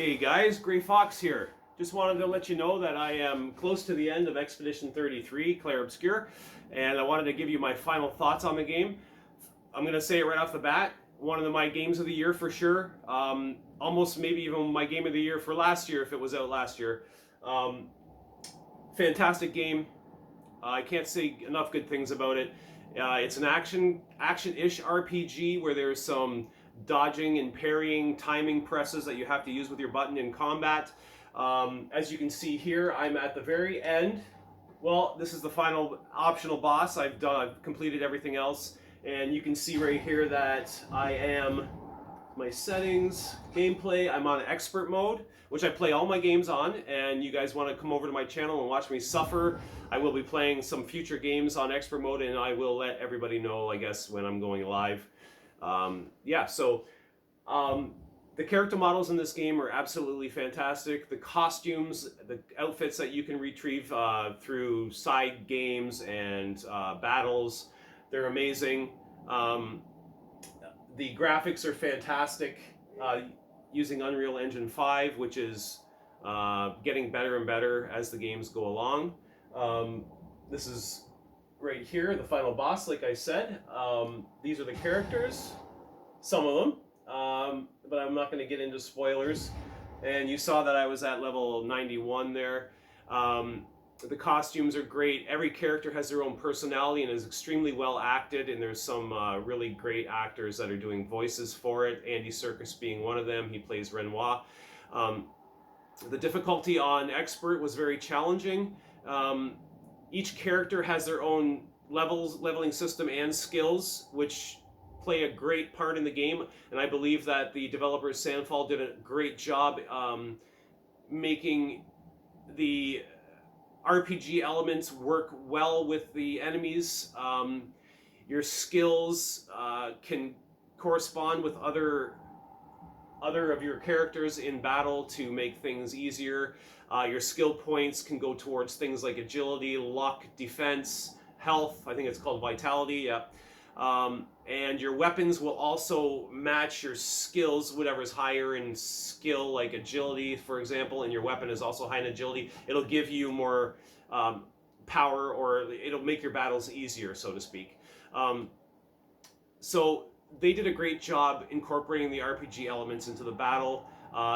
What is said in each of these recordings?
Hey guys, Gray Fox here. Just wanted to let you know that I am close to the end of Expedition 33, Clair Obscur, and I wanted to give you my final thoughts on the game. I'm going to say it right off the bat, one of my games of the year for sure. Almost maybe even my game of the year for last year if it was out last year. Fantastic game. I can't say enough good things about it. It's an action-ish RPG where there's some dodging and parrying timing presses that you have to use with your button in combat. As you can see here, I'm at the very end. Well, this is the final optional boss. I've completed everything else, and you can see right here that I am my settings, gameplay. I'm on expert mode, which I play all my games on, and you guys want to come over to my channel and watch me suffer. I will be playing some future games on expert mode, and I will let everybody know, I guess, when I'm going live. The character models in this game are absolutely fantastic. The costumes, the outfits that you can retrieve through side games and battles, they're amazing. The graphics are fantastic using Unreal Engine 5, which is getting better and better as the games go along. This is right here, the final boss, like I said. These are the characters, some of them, but I'm not going to get into spoilers. And you saw that I was at level 91 there. The costumes are great. Every character has their own personality and is extremely well acted, and there's some really great actors that are doing voices for it. Andy Serkis being one of them. He plays Renoir. The difficulty on Expert was very challenging. Each character has their own leveling system and skills, which play a great part in the game, and I believe that the developers Sandfall did a great job making the RPG elements work well with the enemies. Your skills can correspond with other of your characters in battle to make things easier. Your skill points can go towards things like agility, luck, defense, health. I think it's called vitality. Yeah. And your weapons will also match your skills, whatever's higher in skill, like agility, for example, and your weapon is also high in agility. It'll give you more power, or it'll make your battles easier, so to speak. So they did a great job incorporating the RPG elements into the battle.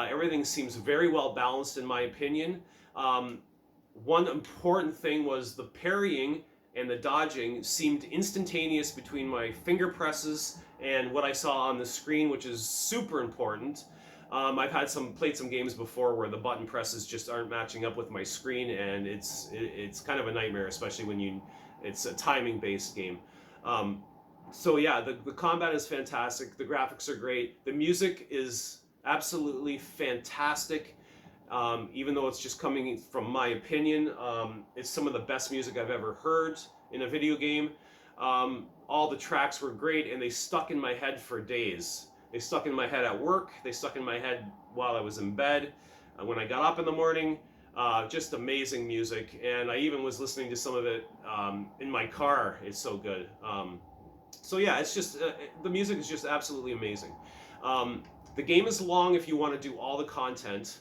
Everything seems very well balanced, in my opinion. One important thing was the parrying and the dodging seemed instantaneous between my finger presses and what I saw on the screen, which is super important. I've played some games before where the button presses just aren't matching up with my screen, and it's kind of a nightmare, especially when it's a timing-based game. So yeah, the combat is fantastic. The graphics are great. The music is absolutely fantastic. Even though it's just coming from my opinion, it's some of the best music I've ever heard in a video game. All the tracks were great, and they stuck in my head for days. They stuck in my head at work. They stuck in my head while I was in bed, when I got up in the morning. Just amazing music, and I even was listening to some of it in my car. It's so good. So yeah, it's just the music is just absolutely amazing. The game is long if you want to do all the content.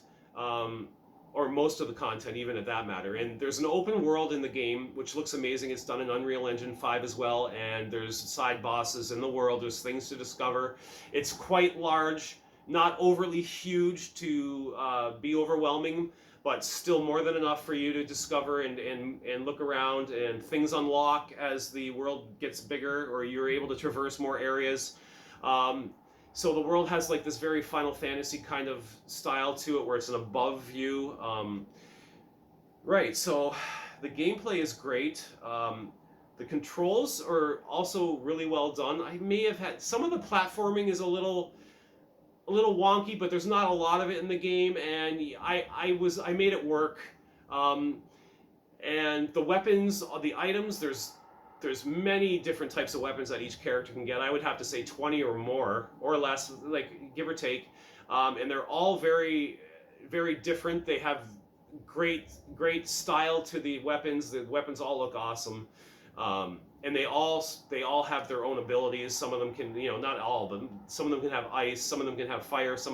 Or most of the content, even at that matter. And there's an open world in the game, which looks amazing. It's done in Unreal Engine 5 as well, and there's side bosses in the world. There's things to discover. It's quite large, not overly huge to be overwhelming, but still more than enough for you to discover and look around, and things unlock as the world gets bigger, or you're able to traverse more areas. So the world has like this very Final Fantasy kind of style to it, where it's an above view. Right, so the gameplay is great. The controls are also really well done. I may have had some of the platforming is a little wonky, but there's not a lot of it in the game, and I made it work. And the weapons, the items, there's many different types of weapons that each character can get. I would have to say 20 or more, or less, like give or take. And they're all very, very different. They have great style to the weapons. The weapons all look awesome. And they all have their own abilities. Some of them can, not all, but some of them can have ice, some of them can have fire, some